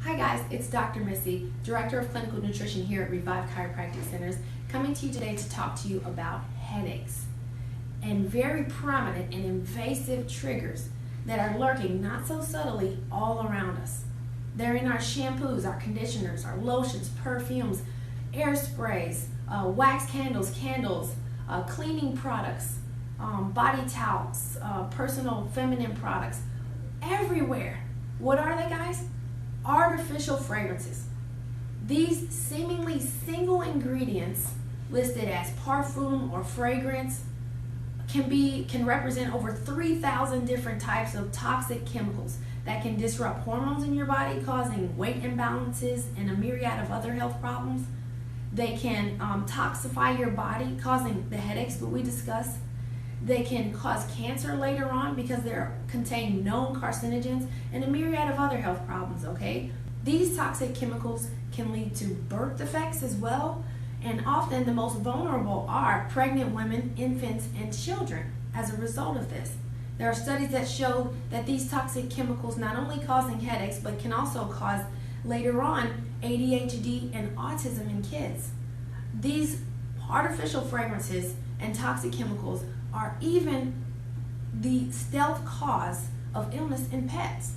Hi guys, it's Dr. Missy, Director of Clinical Nutrition here at Revive Chiropractic Centers, coming to you today to talk to you about headaches and very prominent and invasive triggers that are lurking not so subtly all around us. They're in our shampoos, our conditioners, our lotions, perfumes, air sprays, wax candles, cleaning products, body towels, personal feminine products, everywhere. What are they, guys? Artificial fragrances. These seemingly single ingredients listed as parfum or fragrance can represent over 3,000 different types of toxic chemicals that can disrupt hormones in your body, causing weight imbalances and a myriad of other health problems. They can toxify your body, causing the headaches that we discussed. They can cause cancer later on because they contain known carcinogens and a myriad of other health problems, okay? These toxic chemicals can lead to birth defects as well, and often the most vulnerable are pregnant women, infants, and children as a result of this. There are studies that show that these toxic chemicals not only causing headaches, but can also cause later on ADHD and autism in kids. These artificial fragrances and toxic chemicals are even the stealth cause of illness in pets.